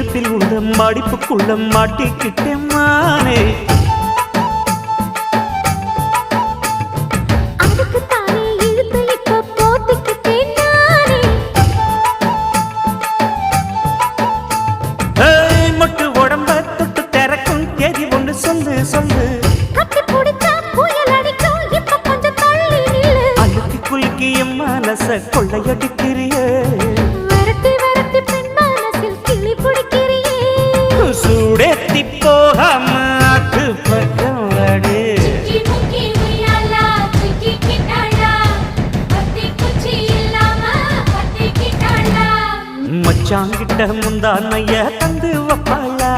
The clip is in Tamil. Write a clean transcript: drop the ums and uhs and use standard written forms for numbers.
இடுப்பில் உள்ள மடிப்புக்குள்ள மாட்டிக்கிட்டேன் மானே. மொட்டு உடம்ப தொட்டு திறக்கும் தேதி ஒன்று சொல்லு சொல்லு. அழுத்தி குலுக்கி என் மனச கொள்ளையடிக்கிறியே. சூடேத்தி போகாம ஆட்டு பக்கம் வாடு. மச்சாங்கிட்ட முந்தானைய தந்து வப்பாளா.